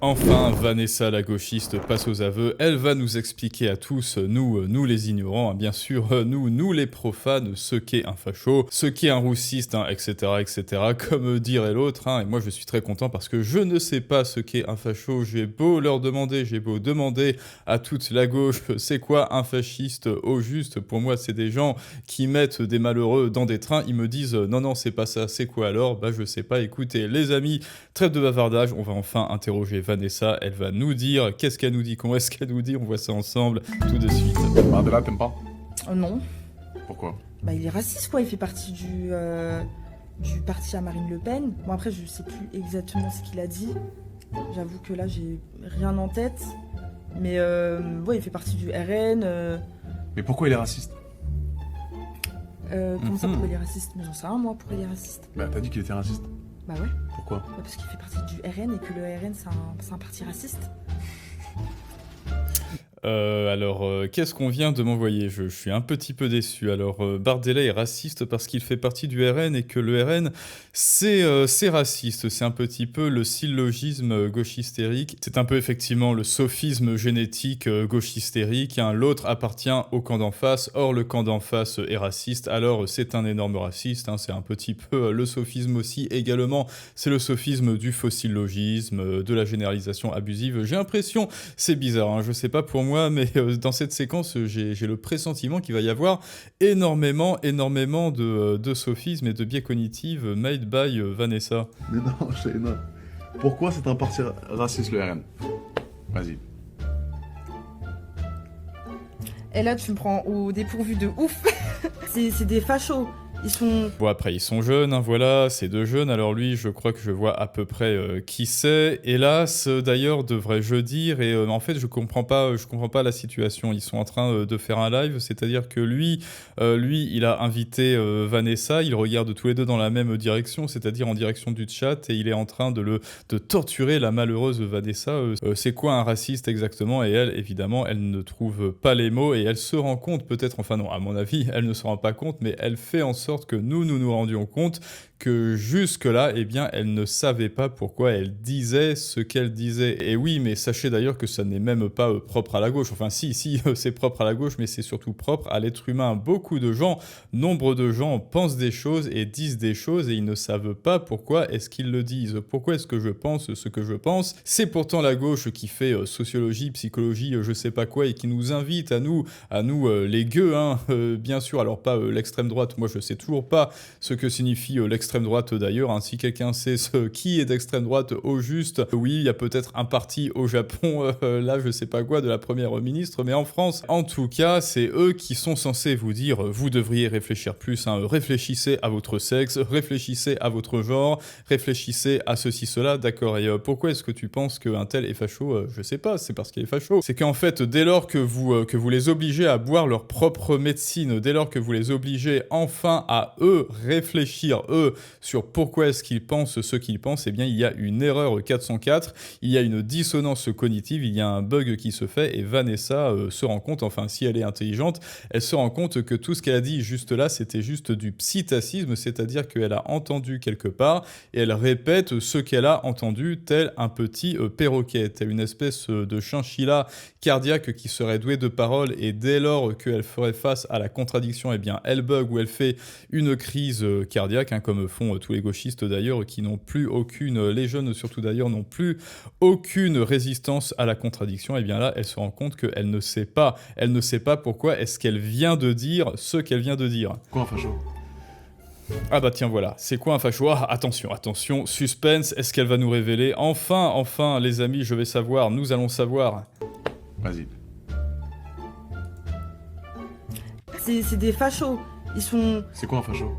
Enfin, Vanessa la gauchiste passe aux aveux, elle va nous expliquer à tous, nous les ignorants, hein, bien sûr, nous les profanes, ce qu'est un facho, ce qu'est un roussiste, hein, etc., comme dirait l'autre, hein, et moi je suis très content parce que je ne sais pas ce qu'est un facho, j'ai beau demander à toute la gauche, c'est quoi un fasciste au juste, pour moi c'est des gens qui mettent des malheureux dans des trains, ils me disent, non, c'est pas ça, c'est quoi alors? Bah je sais pas, écoutez, les amis, trêve de bavardage, on va enfin interroger Vanessa, elle va nous dire qu'est-ce qu'elle nous dit, comment est-ce qu'elle nous dit, on voit ça ensemble tout de suite. Bardella, t'aimes pas? Non. Pourquoi? Bah, il est raciste, quoi. Il fait partie du parti à Marine Le Pen. Bon, après, je sais plus exactement ce qu'il a dit. J'avoue que là, j'ai rien en tête. Mais ouais, il fait partie du RN. Mais pourquoi il est raciste? Comment ça, pourquoi il est raciste? Mais j'en sais rien, moi, pourquoi il est raciste. Bah t'as dit qu'il était raciste. Bah ouais. Pourquoi? Bah, parce qu'il fait partie du RN et que le RN, c'est un parti raciste. Qu'est-ce qu'on vient de m'envoyer? Je suis un petit peu déçu. Alors, Bardella est raciste parce qu'il fait partie du RN et que le RN, c'est raciste. C'est un petit peu le syllogisme gauche-hystérique. C'est un peu effectivement le sophisme génétique gauche-hystérique, hein. L'autre appartient au camp d'en face. Or, le camp d'en face est raciste. Alors, c'est un énorme raciste, hein. C'est un petit peu le sophisme aussi également. C'est le sophisme du faux syllogisme, de la généralisation abusive. J'ai l'impression, c'est bizarre, hein. Je sais pas pour moi, mais dans cette séquence, j'ai le pressentiment qu'il va y avoir énormément de sophismes et de biais cognitifs made by Vanessa. Mais non, Shayna. Pourquoi c'est un parti raciste le RN? Vas-y. Et là, tu me prends au dépourvu de ouf. C'est des fachos. Ils sont... Bon, après, ils sont jeunes, hein, voilà, c'est deux jeunes. Alors lui, je crois que je vois à peu près qui c'est. Hélas, d'ailleurs, devrais-je dire, et en fait, je comprends pas la situation. Ils sont en train de faire un live, c'est-à-dire que lui, il a invité Vanessa, ils regardent tous les deux dans la même direction, c'est-à-dire en direction du chat, et il est en train de torturer la malheureuse Vanessa. C'est quoi un raciste exactement? Et elle, évidemment, elle ne trouve pas les mots, et elle se rend compte, peut-être, enfin non, à mon avis, elle ne se rend pas compte, mais elle fait en sorte que nous rendions compte que jusque-là, eh bien, elle ne savait pas pourquoi elle disait ce qu'elle disait. Et oui, mais sachez d'ailleurs que ça n'est même pas propre à la gauche. Enfin, si, c'est propre à la gauche, mais c'est surtout propre à l'être humain. Beaucoup de gens, nombre de gens pensent des choses et disent des choses et ils ne savent pas pourquoi est-ce qu'ils le disent. Pourquoi est-ce que je pense ce que je pense? C'est pourtant la gauche qui fait sociologie, psychologie, je sais pas quoi, et qui nous invite à nous les gueux, hein, bien sûr. Alors pas l'extrême droite, moi je sais toujours pas ce que signifie l'extrême droite d'ailleurs, hein. Si quelqu'un sait ce qui est d'extrême droite au juste, oui, il y a peut-être un parti au Japon, là je sais pas quoi, de la première ministre, mais en France, en tout cas, c'est eux qui sont censés vous dire, vous devriez réfléchir plus, hein. Réfléchissez à votre sexe, réfléchissez à votre genre, réfléchissez à ceci, cela, d'accord, et pourquoi est-ce que tu penses qu'un tel est facho? Je sais pas, c'est parce qu'il est facho. C'est qu'en fait, dès lors que vous les obligez à boire leur propre médecine, dès lors que vous les obligez enfin à eux réfléchir, eux, sur pourquoi est-ce qu'ils pensent ce qu'ils pensent, eh bien il y a une erreur 404, il y a une dissonance cognitive, il y a un bug qui se fait, et Vanessa se rend compte, enfin si elle est intelligente, elle se rend compte que tout ce qu'elle a dit juste là, c'était juste du psittacisme, c'est-à-dire qu'elle a entendu quelque part, et elle répète ce qu'elle a entendu, tel un petit perroquet, tel une espèce de chinchilla cardiaque qui serait doué de parole, et dès lors qu'elle ferait face à la contradiction, eh bien elle bug ou elle fait une crise cardiaque, hein, comme font tous les gauchistes d'ailleurs, qui n'ont plus aucune, les jeunes surtout d'ailleurs, n'ont plus aucune résistance à la contradiction. Et bien là, elle se rend compte qu'elle ne sait pas, pourquoi est-ce qu'elle vient de dire ce qu'elle vient de dire. Quoi un facho? Ah bah tiens voilà, c'est quoi un facho? Ah, attention, suspense, est-ce qu'elle va nous révéler? Enfin, les amis, je vais savoir, nous allons savoir. Vas-y. C'est des fachos. Ils sont... C'est quoi un facho?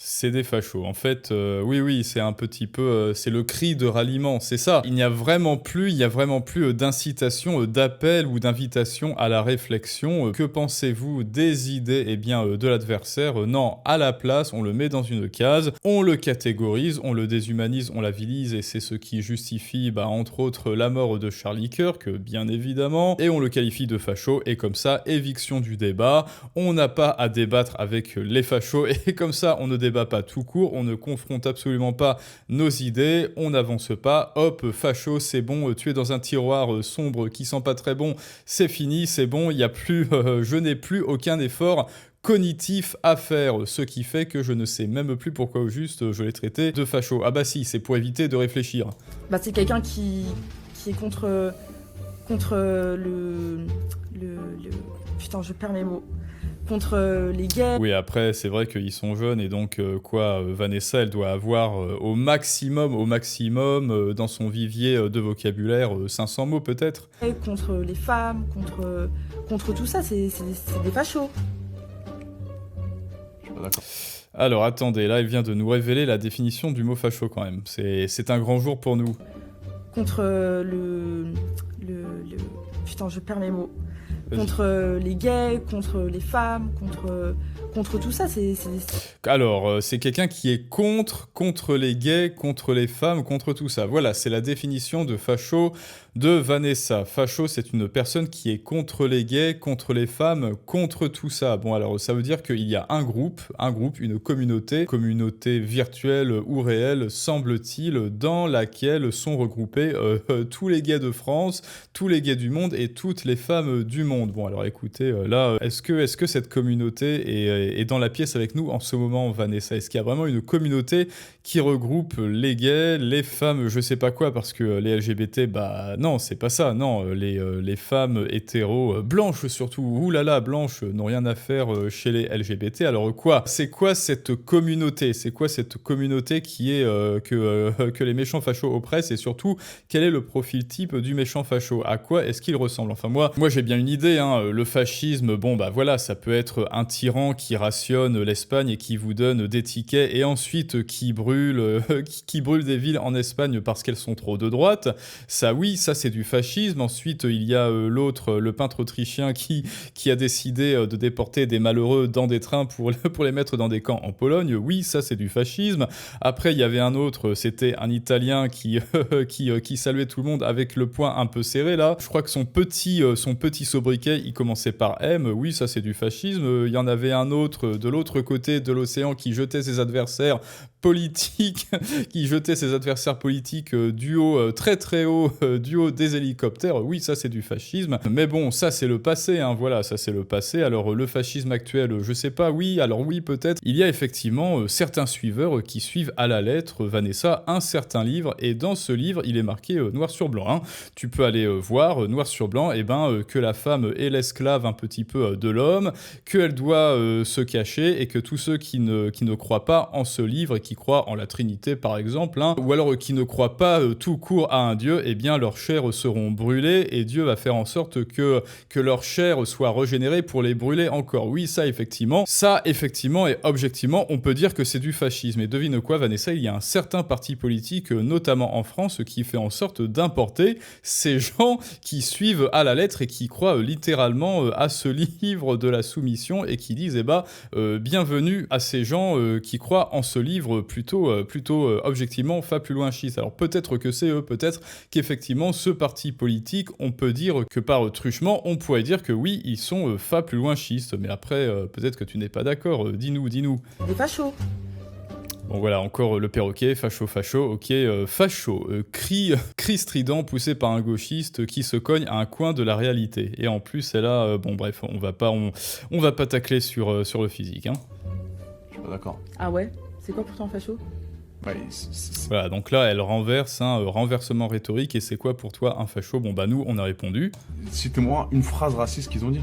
C'est des fachos. En fait, oui, c'est un petit peu... c'est le cri de ralliement, c'est ça. Il n'y a vraiment plus d'incitation, d'appel ou d'invitation à la réflexion. Que pensez-vous des idées, eh bien, de l'adversaire? Non, à la place, on le met dans une case, on le catégorise, on le déshumanise, on l'avilise, et c'est ce qui justifie, entre autres, la mort de Charlie Kirk, bien évidemment, et on le qualifie de facho, et comme ça, éviction du débat. On n'a pas à débattre avec les fachos, et comme ça, on ne débat débat pas tout court, on ne confronte absolument pas nos idées, on n'avance pas, hop, facho, c'est bon, tu es dans un tiroir sombre qui sent pas très bon, c'est fini, c'est bon, il y a plus, je n'ai plus aucun effort cognitif à faire, ce qui fait que je ne sais même plus pourquoi au juste je l'ai traité de facho. Ah bah si, c'est pour éviter de réfléchir. Bah, c'est quelqu'un qui est contre putain, je perds mes mots. Contre les gays. Oui, après, c'est vrai qu'ils sont jeunes et donc, Vanessa, elle doit avoir au maximum, dans son vivier de vocabulaire, 500 mots peut-être. Contre les femmes, contre tout ça, c'est des fachos. D'accord. Alors, attendez, là, elle vient de nous révéler la définition du mot facho quand même. C'est un grand jour pour nous. Contre putain, je perds mes mots. Contre les gays, contre les femmes, contre tout ça, Alors, c'est quelqu'un qui est contre les gays, contre les femmes, contre tout ça. Voilà, c'est la définition de facho de Vanessa. Facho, c'est une personne qui est contre les gays, contre les femmes, contre tout ça. Bon, alors, ça veut dire qu'il y a un groupe, une communauté virtuelle ou réelle, semble-t-il, dans laquelle sont regroupés tous les gays de France, tous les gays du monde et toutes les femmes du monde. Bon, alors écoutez, là, est-ce que cette communauté est dans la pièce avec nous en ce moment, Vanessa? Est-ce qu'il y a vraiment une communauté qui regroupe les gays, les femmes, je sais pas quoi, parce que les LGBT, bah non, c'est pas ça, non, les femmes hétéros, blanches surtout, oulala, blanches, n'ont rien à faire chez les LGBT, alors quoi? C'est quoi cette communauté? C'est quoi cette communauté qui est que les méchants fachos oppressent, et surtout, quel est le profil type du méchant facho? À quoi est-ce qu'il ressemble? Enfin, moi j'ai bien une idée, hein, le fascisme, bon bah voilà, ça peut être un tyran qui rationne l'Espagne et qui vous donne des tickets, et ensuite qui brûle des villes en Espagne parce qu'elles sont trop de droite. Ça oui, ça c'est du fascisme. Ensuite, il y a l'autre, le peintre autrichien qui a décidé de déporter des malheureux dans des trains pour les mettre dans des camps en Pologne. Oui, ça c'est du fascisme. Après, il y avait un autre, c'était un Italien qui saluait tout le monde avec le poing un peu serré là. Je crois que son petit sobriquet, il commençait par M. Oui, ça c'est du fascisme. Il y en avait un autre de l'autre côté de l'océan qui jetait ses adversaires politiques du haut, très très haut, du haut des hélicoptères. Oui, ça c'est du fascisme. Mais bon, ça c'est le passé, hein, voilà, ça c'est le passé. Alors le fascisme actuel, je sais pas, oui, alors oui peut-être. Il y a effectivement certains suiveurs qui suivent à la lettre, Vanessa, un certain livre, et dans ce livre, il est marqué noir sur blanc. Hein. Tu peux aller voir noir sur blanc, et que la femme est l'esclave un petit peu de l'homme, qu'elle doit se cacher, et que tous ceux qui ne croient pas en ce livre et qui croient en la Trinité par exemple, hein, ou alors qui ne croient pas tout court à un Dieu, eh bien leurs chairs seront brûlées et Dieu va faire en sorte que leurs chairs soient régénérées pour les brûler encore. Oui, ça effectivement et objectivement, on peut dire que c'est du fascisme. Et devine quoi, Vanessa, il y a un certain parti politique, notamment en France, qui fait en sorte d'importer ces gens qui suivent à la lettre et qui croient littéralement à ce livre de la soumission et qui disent bienvenue à ces gens qui croient en ce livre plutôt objectivement fa plus loin schiste. Alors peut-être que c'est eux, peut-être qu'effectivement ce parti politique, on peut dire que par truchement, on pourrait dire que oui, ils sont fa plus loin schiste. Mais après, peut-être que tu n'es pas d'accord. Dis-nous. Des fachos. Bon voilà, encore le perroquet, facho, ok, facho, cri strident poussé par un gauchiste qui se cogne à un coin de la réalité. Et en plus, elle a, bon bref, on va pas tacler sur le physique, hein. Je suis pas d'accord. Ah ouais? C'est quoi pourtant facho? Ouais, Voilà, donc là, elle renverse un renversement rhétorique, et c'est quoi pour toi un facho? Bon bah nous, on a répondu. Citez-moi une phrase raciste qu'ils ont dit.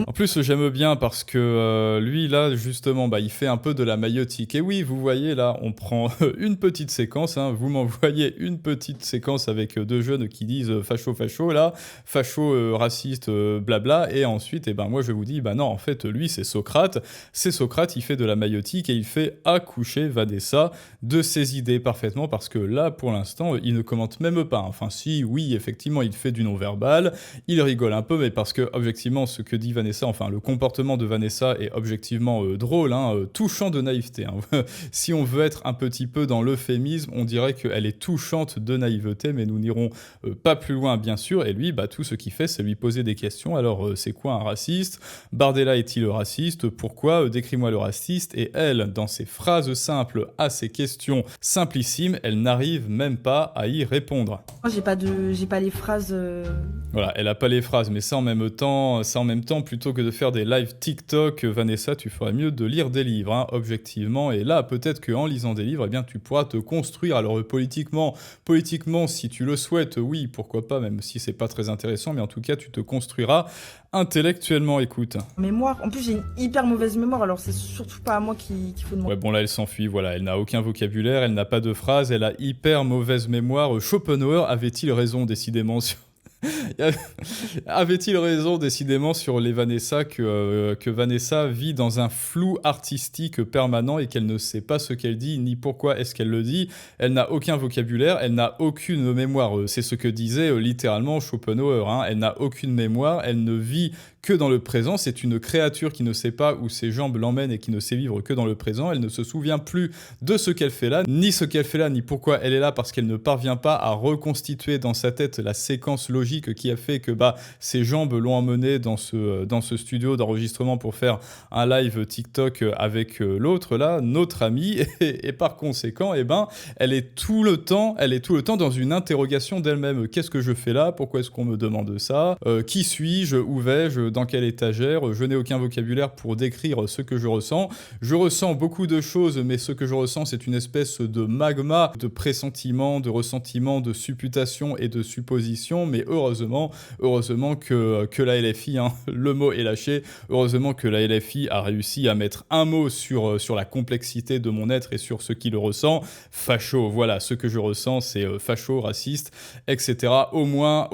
En plus, j'aime bien parce que lui, là, justement, il fait un peu de la maïotique. Et oui, vous voyez, là, on prend une petite séquence, hein, vous m'envoyez une petite séquence avec deux jeunes qui disent facho, là, facho, raciste, blabla, et ensuite, moi, je vous dis, non, en fait, lui, c'est Socrate, il fait de la maïotique, et il fait accoucher Vanessa de ses idées parfaitement, parce que là, pour l'instant, il ne commente même pas. Enfin, si, oui, effectivement, il fait du non-verbal, il rigole un peu, mais parce que, objectivement, ce que dit Vanessa, enfin le comportement de Vanessa est objectivement drôle, hein, touchant de naïveté. Hein. Si on veut être un petit peu dans l'euphémisme, on dirait qu'elle est touchante de naïveté, mais nous n'irons pas plus loin bien sûr. Et lui, bah, tout ce qu'il fait, c'est lui poser des questions. Alors c'est quoi un raciste? Bardella est-il raciste? Pourquoi? Décris-moi le raciste. Et elle, dans ses phrases simples à ces questions simplissimes, elle n'arrive même pas à y répondre. Moi, j'ai pas les phrases. Voilà, elle a pas les phrases, mais ça en même temps, plutôt que de faire des lives TikTok, Vanessa, tu ferais mieux de lire des livres, hein, objectivement. Et là, peut-être qu'en lisant des livres, eh bien, tu pourras te construire. Alors politiquement, si tu le souhaites, oui, pourquoi pas, même si c'est pas très intéressant, mais en tout cas, tu te construiras intellectuellement, écoute. Mémoire. En plus, j'ai une hyper mauvaise mémoire, alors c'est surtout pas à moi qu'il faut demander. Ouais, bon là, elle s'enfuit, voilà, elle n'a aucun vocabulaire, elle n'a pas de phrases, elle a hyper mauvaise mémoire. Schopenhauer avait-il raison, décidément, sur... Avait-il raison décidément sur les Vanessa que Vanessa vit dans un flou artistique permanent et qu'elle ne sait pas ce qu'elle dit ni pourquoi est-ce qu'elle le dit. Elle n'a aucun vocabulaire, elle n'a aucune mémoire. C'est ce que disait littéralement Schopenhauer. Hein. Elle n'a aucune mémoire, elle ne vit que dans le présent. C'est une créature qui ne sait pas où ses jambes l'emmènent et qui ne sait vivre que dans le présent. Elle ne se souvient plus de ce qu'elle fait là, ni pourquoi elle est là, parce qu'elle ne parvient pas à reconstituer dans sa tête la séquence logique qui a fait que ses jambes l'ont emmenée dans ce studio d'enregistrement pour faire un live TikTok avec l'autre là, notre amie, et par conséquent, elle est tout le temps dans une interrogation d'elle-même. Qu'est-ce que je fais là? Pourquoi est-ce qu'on me demande ça? Qui suis-je? Où vais-je? Dans quelle étagère? Je n'ai aucun vocabulaire pour décrire ce que je ressens. Je ressens beaucoup de choses, mais ce que je ressens, c'est une espèce de magma, de pressentiment, de ressentiment, de supputation et de supposition. Mais heureusement que la LFI, hein, le mot est lâché, heureusement que la LFI a réussi à mettre un mot sur la complexité de mon être et sur ce qui le ressent. Facho, voilà, ce que je ressens, c'est facho, raciste, etc. Au moins,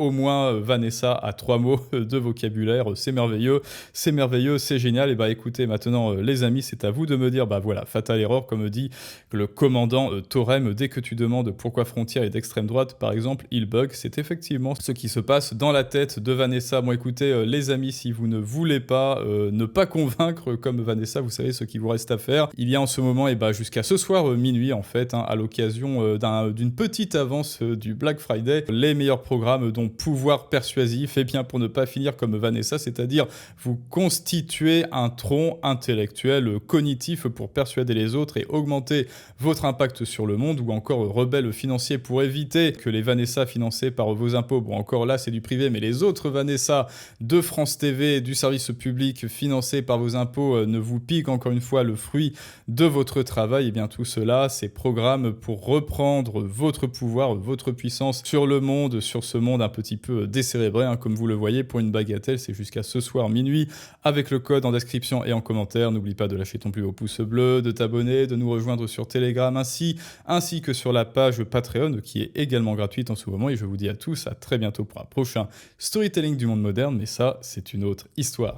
Vanessa a 3 mots de vocabulaire. C'est merveilleux, c'est génial. Et écoutez, maintenant, les amis, c'est à vous de me dire, voilà, fatale erreur, comme dit le commandant Thorem, dès que tu demandes pourquoi Frontier est d'extrême droite, par exemple, il bug. C'est effectivement ce qui se passe dans la tête de Vanessa. Bon, écoutez, les amis, si vous ne voulez pas ne pas convaincre comme Vanessa, vous savez ce qu'il vous reste à faire. Il y a en ce moment, jusqu'à ce soir minuit, en fait, hein, à l'occasion d'une petite avance du Black Friday, les meilleurs programmes dont pouvoir persuasif, et bien pour ne pas finir comme Vanessa, c'est-à-dire vous constituer un tronc intellectuel cognitif pour persuader les autres et augmenter votre impact sur le monde, ou encore rebelle financier pour éviter que les Vanessa financés par vos impôts, bon encore là c'est du privé, mais les autres Vanessa de France TV, du service public financés par vos impôts ne vous piquent encore une fois le fruit de votre travail. Et bien tout cela, ces programmes pour reprendre votre pouvoir, votre puissance sur le monde, sur ce monde un petit peu décérébré, hein, comme vous le voyez, pour une bagatelle, c'est jusqu'à ce soir minuit, avec le code en description et en commentaire. N'oublie pas de lâcher ton plus haut pouce bleu, de t'abonner, de nous rejoindre sur Telegram, ainsi que sur la page Patreon, qui est également gratuite en ce moment. Et je vous dis à tous à très bientôt pour un prochain storytelling du monde moderne, mais ça, c'est une autre histoire.